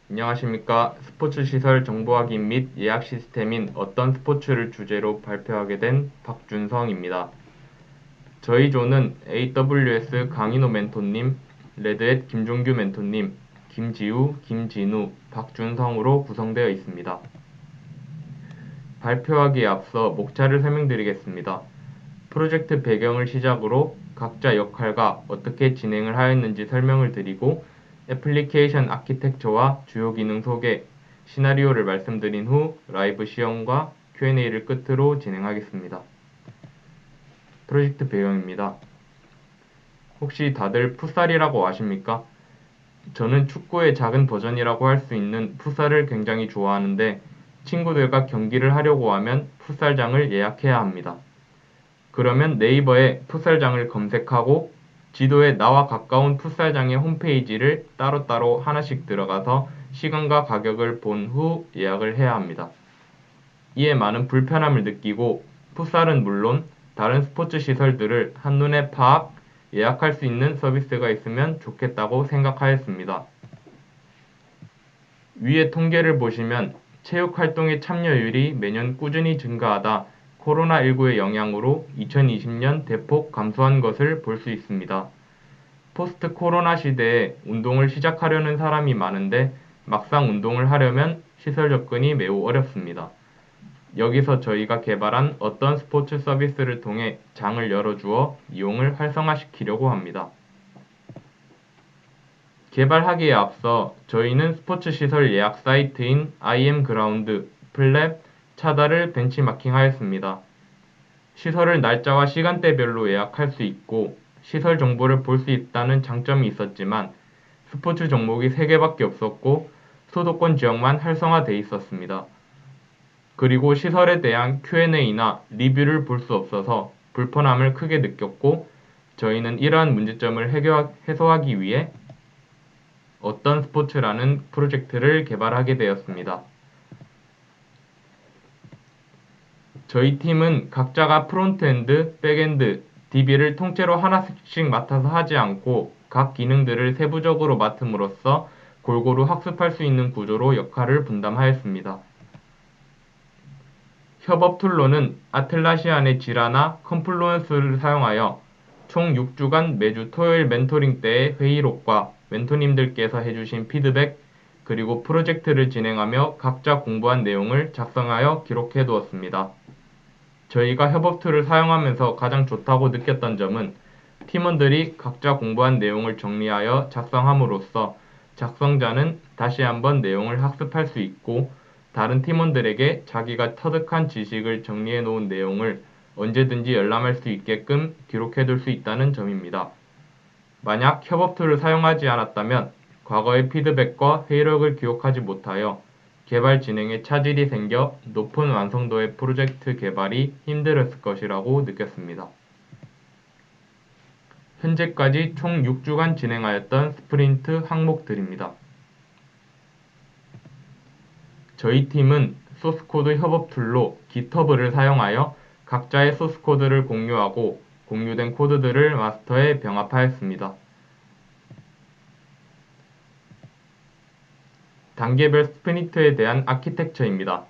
안녕하십니까. 스포츠 시설 정보 확인 및 예약 시스템인 어떤 스포츠를 주제로 발표하게 된 박준성입니다. 저희 조는 AWS 강인호 멘토님, 레드햇 김종규 멘토님, 김지우, 김진우, 박준성으로 구성되어 있습니다. 발표하기에 앞서 목차를 설명드리겠습니다. 프로젝트 배경을 시작으로 각자 역할과 어떻게 진행을 하였는지 설명을 드리고 애플리케이션 아키텍처와 주요 기능 소개, 시나리오를 말씀드린 후 라이브 시연과 Q&A를 끝으로 진행하겠습니다. 프로젝트 배경입니다. 혹시 다들 풋살이라고 아십니까? 저는 축구의 작은 버전이라고 할 수 있는 풋살을 굉장히 좋아하는데 친구들과 경기를 하려고 하면 풋살장을 예약해야 합니다. 그러면 네이버에 풋살장을 검색하고 지도에 나와 가까운 풋살장의 홈페이지를 따로따로 하나씩 들어가서 시간과 가격을 본 후 예약을 해야 합니다. 이에 많은 불편함을 느끼고 풋살은 물론 다른 스포츠 시설들을 한눈에 파악, 예약할 수 있는 서비스가 있으면 좋겠다고 생각하였습니다. 위의 통계를 보시면 체육 활동의 참여율이 매년 꾸준히 증가하다 코로나19의 영향으로 2020년 대폭 감소한 것을 볼 수 있습니다. 포스트 코로나 시대에 운동을 시작하려는 사람이 많은데 막상 운동을 하려면 시설 접근이 매우 어렵습니다. 여기서 저희가 개발한 어떤 스포츠 서비스를 통해 장을 열어주어 이용을 활성화시키려고 합니다. 개발하기에 앞서 저희는 스포츠 시설 예약 사이트인 IM그라운드, 플랩, 차다를 벤치마킹하였습니다. 시설을 날짜와 시간대별로 예약할 수 있고 시설 정보를 볼 수 있다는 장점이 있었지만 스포츠 종목이 3개밖에 없었고 수도권 지역만 활성화되어 있었습니다. 그리고 시설에 대한 Q&A나 리뷰를 볼 수 없어서 불편함을 크게 느꼈고 저희는 이러한 문제점을 해소하기 위해 어떤 스포츠라는 프로젝트를 개발하게 되었습니다. 저희 팀은 각자가 프론트엔드, 백엔드, DB를 통째로 하나씩 맡아서 하지 않고 각 기능들을 세부적으로 맡음으로써 골고루 학습할 수 있는 구조로 역할을 분담하였습니다. 협업 툴로는 아틀라시안의 지라나 컨플루언스를 사용하여 총 6주간 매주 토요일 멘토링 때의 회의록과 멘토님들께서 해주신 피드백, 그리고 프로젝트를 진행하며 각자 공부한 내용을 작성하여 기록해 두었습니다. 저희가 협업 툴을 사용하면서 가장 좋다고 느꼈던 점은 팀원들이 각자 공부한 내용을 정리하여 작성함으로써 작성자는 다시 한번 내용을 학습할 수 있고 다른 팀원들에게 자기가 터득한 지식을 정리해 놓은 내용을 언제든지 열람할 수 있게끔 기록해 둘 수 있다는 점입니다. 만약 협업 툴을 사용하지 않았다면 과거의 피드백과 회의록을 기록하지 못하여 개발 진행에 차질이 생겨 높은 완성도의 프로젝트 개발이 힘들었을 것이라고 느꼈습니다. 현재까지 총 6주간 진행하였던 스프린트 항목들입니다. 저희 팀은 소스코드 협업 툴로 GitHub를 사용하여 각자의 소스코드를 공유하고 공유된 코드들을 마스터에 병합하였습니다. 단계별 스프린트에 대한 아키텍처입니다.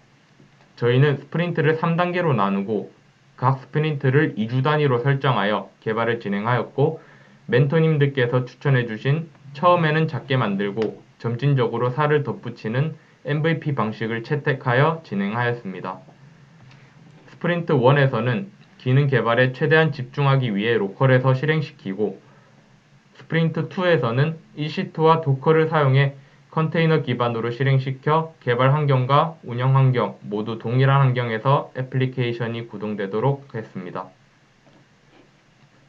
저희는 스프린트를 3단계로 나누고 각 스프린트를 2주 단위로 설정하여 개발을 진행하였고 멘토님들께서 추천해주신 처음에는 작게 만들고 점진적으로 살을 덧붙이는 MVP 방식을 채택하여 진행하였습니다. 스프린트 1에서는 기능 개발에 최대한 집중하기 위해 로컬에서 실행시키고 스프린트 2에서는 EC2와 도커를 사용해 컨테이너 기반으로 실행시켜 개발 환경과 운영 환경 모두 동일한 환경에서 애플리케이션이 구동되도록 했습니다.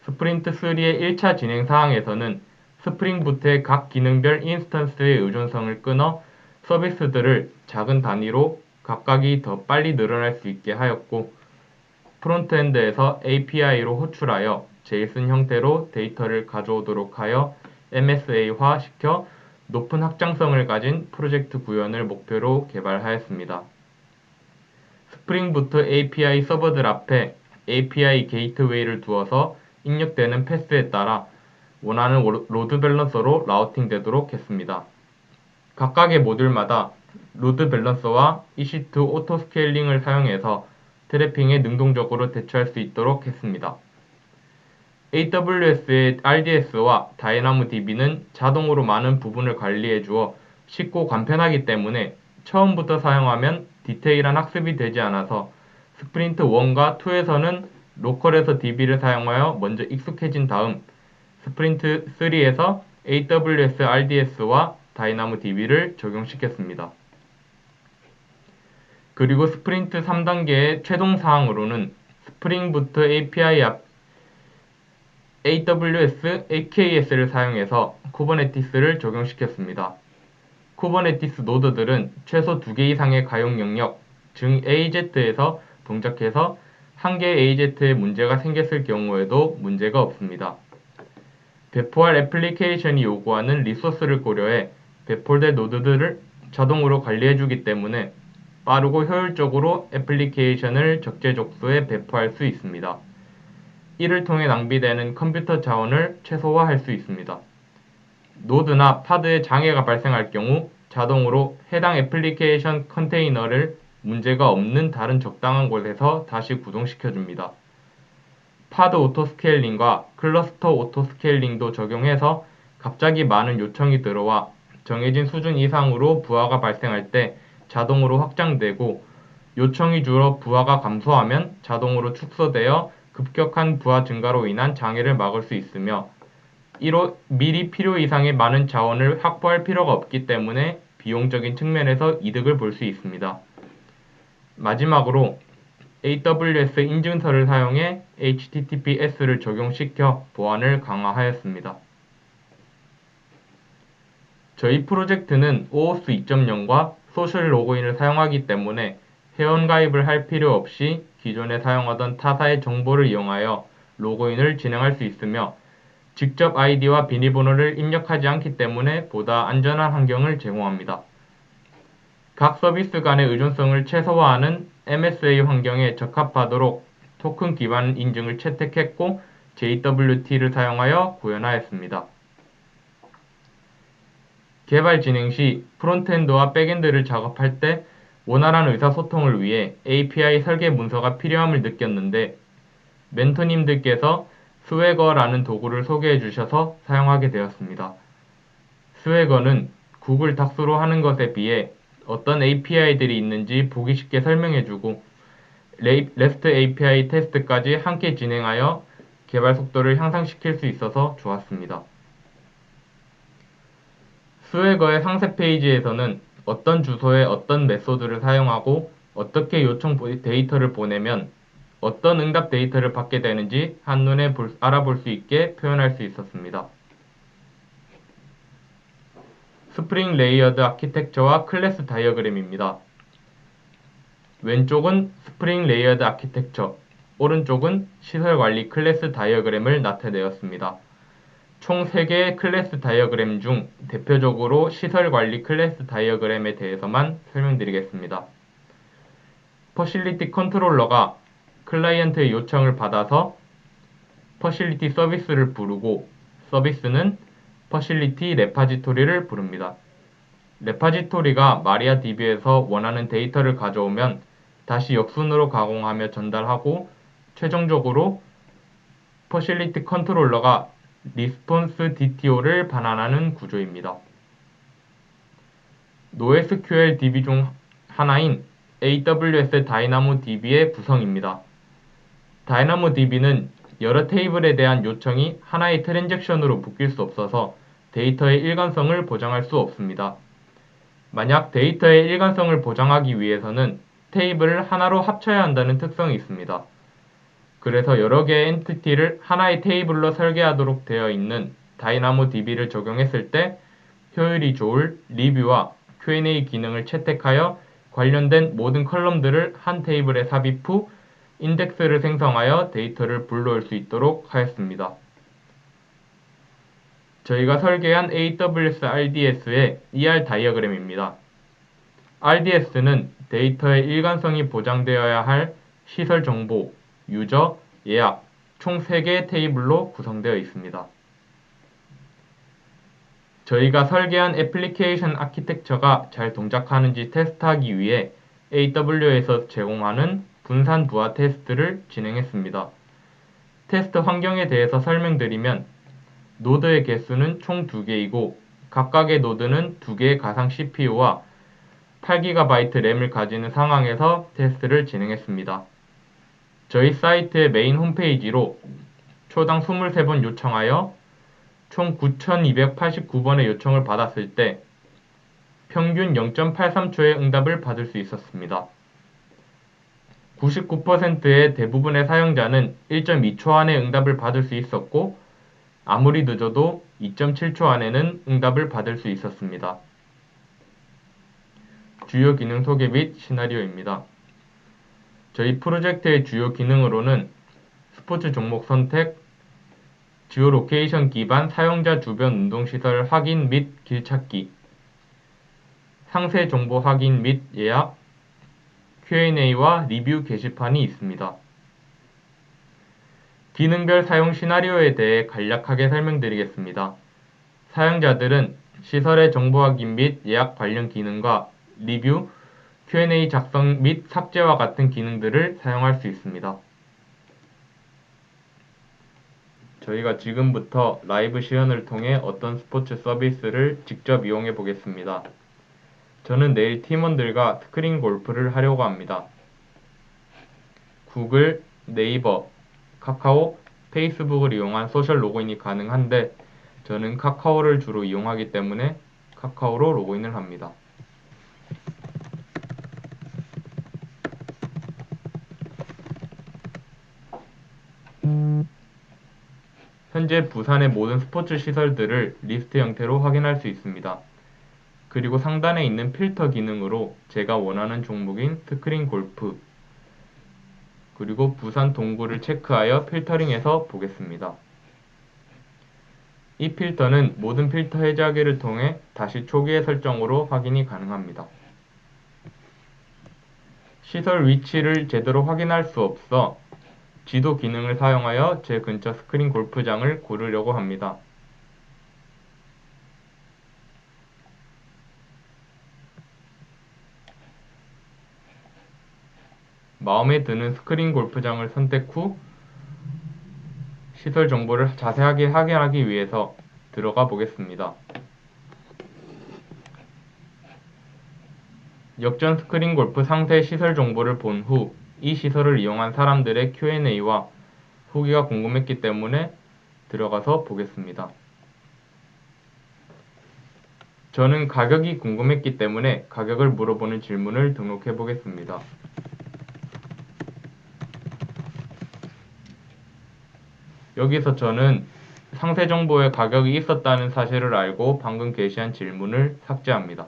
스프린트 3의 1차 진행 사항에서는 스프링 부트의 각 기능별 인스턴스의 의존성을 끊어 서비스들을 작은 단위로 각각이 더 빨리 늘어날 수 있게 하였고 프론트엔드에서 API로 호출하여 JSON 형태로 데이터를 가져오도록 하여 MSA화 시켜 높은 확장성을 가진 프로젝트 구현을 목표로 개발하였습니다. 스프링 부트 API 서버들 앞에 API 게이트웨이를 두어서 입력되는 패스에 따라 원하는 로드 밸런서로 라우팅 되도록 했습니다. 각각의 모듈마다 로드 밸런서와 EC2 오토 스케일링을 사용해서 트래핑에 능동적으로 대처할 수 있도록 했습니다. AWS의 RDS와 DynamoDB는 자동으로 많은 부분을 관리해 주어 쉽고 간편하기 때문에 처음부터 사용하면 디테일한 학습이 되지 않아서 스프린트 1과 2에서는 로컬에서 DB를 사용하여 먼저 익숙해진 다음 스프린트 3에서 AWS RDS와 DynamoDB를 적용시켰습니다. 그리고 스프린트 3단계의 최종 사항으로는 스프링 부트 API AWS AKS를 사용해서 쿠버네티스를 적용시켰습니다. 쿠버네티스 노드들은 최소 2개 이상의 가용 영역, 즉 AZ에서 동작해서 한 개의 AZ에 문제가 생겼을 경우에도 문제가 없습니다. 배포할 애플리케이션이 요구하는 리소스를 고려해 배포될 노드들을 자동으로 관리해주기 때문에 빠르고 효율적으로 애플리케이션을 적재적소에 배포할 수 있습니다. 이를 통해 낭비되는 컴퓨터 자원을 최소화할 수 있습니다. 노드나 파드에 장애가 발생할 경우 자동으로 해당 애플리케이션 컨테이너를 문제가 없는 다른 적당한 곳에서 다시 구동시켜줍니다. 파드 오토스케일링과 클러스터 오토스케일링도 적용해서 갑자기 많은 요청이 들어와 정해진 수준 이상으로 부하가 발생할 때 자동으로 확장되고 요청이 줄어 부하가 감소하면 자동으로 축소되어 급격한 부하 증가로 인한 장애를 막을 수 있으며 이로 미리 필요 이상의 많은 자원을 확보할 필요가 없기 때문에 비용적인 측면에서 이득을 볼 수 있습니다. 마지막으로 AWS 인증서를 사용해 HTTPS를 적용시켜 보안을 강화하였습니다. 저희 프로젝트는 OAuth 2.0과 소셜 로그인을 사용하기 때문에 회원가입을 할 필요 없이 기존에 사용하던 타사의 정보를 이용하여 로그인을 진행할 수 있으며 직접 아이디와 비밀번호를 입력하지 않기 때문에 보다 안전한 환경을 제공합니다. 각 서비스 간의 의존성을 최소화하는 MSA 환경에 적합하도록 토큰 기반 인증을 채택했고 JWT를 사용하여 구현하였습니다. 개발 진행 시 프론트엔드와 백엔드를 작업할 때 원활한 의사소통을 위해 API 설계 문서가 필요함을 느꼈는데 멘토님들께서 스웨거라는 도구를 소개해 주셔서 사용하게 되었습니다. 스웨거는 구글 닥스로 하는 것에 비해 어떤 API들이 있는지 보기 쉽게 설명해 주고 REST API 테스트까지 함께 진행하여 개발 속도를 향상시킬 수 있어서 좋았습니다. 스웨거의 상세 페이지에서는 어떤 주소에 어떤 메소드를 사용하고 어떻게 요청 데이터를 보내면 어떤 응답 데이터를 받게 되는지 한눈에 알아볼 수 있게 표현할 수 있었습니다. 스프링 레이어드 아키텍처와 클래스 다이어그램입니다. 왼쪽은 스프링 레이어드 아키텍처, 오른쪽은 시설관리 클래스 다이어그램을 나타내었습니다. 총 3개의 클래스 다이어그램 중 대표적으로 시설관리 클래스 다이어그램에 대해서만 설명드리겠습니다. 퍼실리티 컨트롤러가 클라이언트의 요청을 받아서 퍼실리티 서비스를 부르고 서비스는 퍼실리티 레파지토리를 부릅니다. 레파지토리가 마리아DB에서 원하는 데이터를 가져오면 다시 역순으로 가공하며 전달하고 최종적으로 퍼실리티 컨트롤러가 리스폰스 DTO를 반환하는 구조입니다. NoSQL DB 중 하나인 AWS DynamoDB의 구성입니다. DynamoDB는 여러 테이블에 대한 요청이 하나의 트랜잭션으로 묶일 수 없어서 데이터의 일관성을 보장할 수 없습니다. 만약 데이터의 일관성을 보장하기 위해서는 테이블을 하나로 합쳐야 한다는 특성이 있습니다. 그래서 여러 개의 엔티티를 하나의 테이블로 설계하도록 되어 있는 DynamoDB를 적용했을 때 효율이 좋을 리뷰와 Q&A 기능을 채택하여 관련된 모든 컬럼들을 한 테이블에 삽입 후 인덱스를 생성하여 데이터를 불러올 수 있도록 하였습니다. 저희가 설계한 AWS RDS의 ER 다이어그램입니다. RDS는 데이터의 일관성이 보장되어야 할 시설 정보, 유저, 예약 총 3개의 테이블로 구성되어 있습니다. 저희가 설계한 애플리케이션 아키텍처가 잘 동작하는지 테스트하기 위해 AWS에서 제공하는 분산 부하 테스트를 진행했습니다. 테스트 환경에 대해서 설명드리면 노드의 개수는 총 2개이고 각각의 노드는 2개의 가상 CPU와 8GB 램을 가지는 상황에서 테스트를 진행했습니다. 저희 사이트의 메인 홈페이지로 초당 23번 요청하여 총 9,289번의 요청을 받았을 때 평균 0.83초의 응답을 받을 수 있었습니다. 99%의 대부분의 사용자는 1.2초 안에 응답을 받을 수 있었고 아무리 늦어도 2.7초 안에는 응답을 받을 수 있었습니다. 주요 기능 소개 및 시나리오입니다. 저희 프로젝트의 주요 기능으로는 스포츠 종목 선택, 지오로케이션 기반 사용자 주변 운동시설 확인 및 길찾기, 상세 정보 확인 및 예약, Q&A와 리뷰 게시판이 있습니다. 기능별 사용 시나리오에 대해 간략하게 설명드리겠습니다. 사용자들은 시설의 정보 확인 및 예약 관련 기능과 리뷰, Q&A 작성 및 삭제와 같은 기능들을 사용할 수 있습니다. 저희가 지금부터 라이브 시연을 통해 어떤 스포츠 서비스를 직접 이용해 보겠습니다. 저는 내일 팀원들과 스크린 골프를 하려고 합니다. 구글, 네이버, 카카오, 페이스북을 이용한 소셜 로그인이 가능한데 저는 카카오를 주로 이용하기 때문에 카카오로 로그인을 합니다. 현재 부산의 모든 스포츠 시설들을 리스트 형태로 확인할 수 있습니다. 그리고 상단에 있는 필터 기능으로 제가 원하는 종목인 스크린 골프 그리고 부산 동구를 체크하여 필터링해서 보겠습니다. 이 필터는 모든 필터 해제하기를 통해 다시 초기의 설정으로 확인이 가능합니다. 시설 위치를 제대로 확인할 수 없어 지도 기능을 사용하여 제 근처 스크린 골프장을 고르려고 합니다. 마음에 드는 스크린 골프장을 선택 후 시설 정보를 자세하게 확인하기 위해서 들어가 보겠습니다. 역전 스크린 골프 상세 시설 정보를 본 후 이 시설을 이용한 사람들의 Q&A와 후기가 궁금했기 때문에 들어가서 보겠습니다. 저는 가격이 궁금했기 때문에 가격을 물어보는 질문을 등록해 보겠습니다. 여기서 저는 상세 정보에 가격이 있었다는 사실을 알고 방금 게시한 질문을 삭제합니다.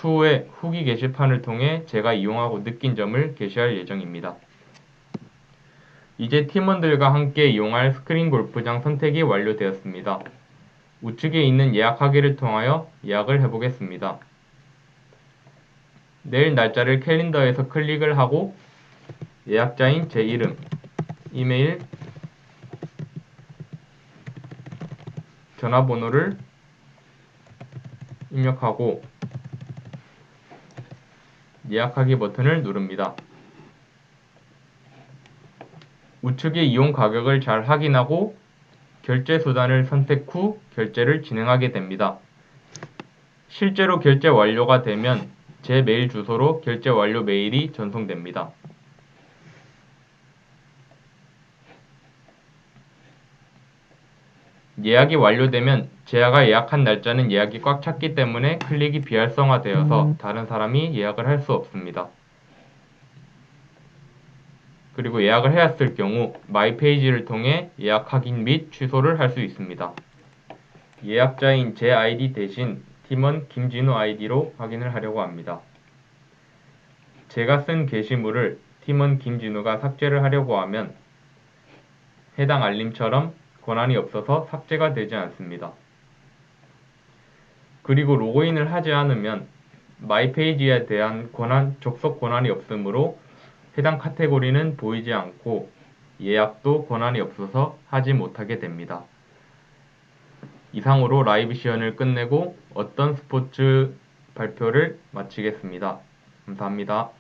추후에 후기 게시판을 통해 제가 이용하고 느낀 점을 게시할 예정입니다. 이제 팀원들과 함께 이용할 스크린 골프장 선택이 완료되었습니다. 우측에 있는 예약하기를 통하여 예약을 해보겠습니다. 내일 날짜를 캘린더에서 클릭을 하고 예약자인 제 이름, 이메일, 전화번호를 입력하고 예약하기 버튼을 누릅니다. 우측의 이용 가격을 잘 확인하고 결제 수단을 선택 후 결제를 진행하게 됩니다. 실제로 결제 완료가 되면 제 메일 주소로 결제 완료 메일이 전송됩니다. 예약이 완료되면 제가 예약한 날짜는 예약이 꽉 찼기 때문에 클릭이 비활성화되어서 다른 사람이 예약을 할 수 없습니다. 그리고 예약을 해왔을 경우 마이 페이지를 통해 예약 확인 및 취소를 할 수 있습니다. 예약자인 제 아이디 대신 팀원 김진우 아이디로 확인을 하려고 합니다. 제가 쓴 게시물을 팀원 김진우가 삭제를 하려고 하면 해당 알림처럼 권한이 없어서 삭제가 되지 않습니다. 그리고 로그인을 하지 않으면 마이 페이지에 대한 접속 권한이 없으므로 해당 카테고리는 보이지 않고 예약도 권한이 없어서 하지 못하게 됩니다. 이상으로 라이브 시연을 끝내고 어떤 스포츠 발표를 마치겠습니다. 감사합니다.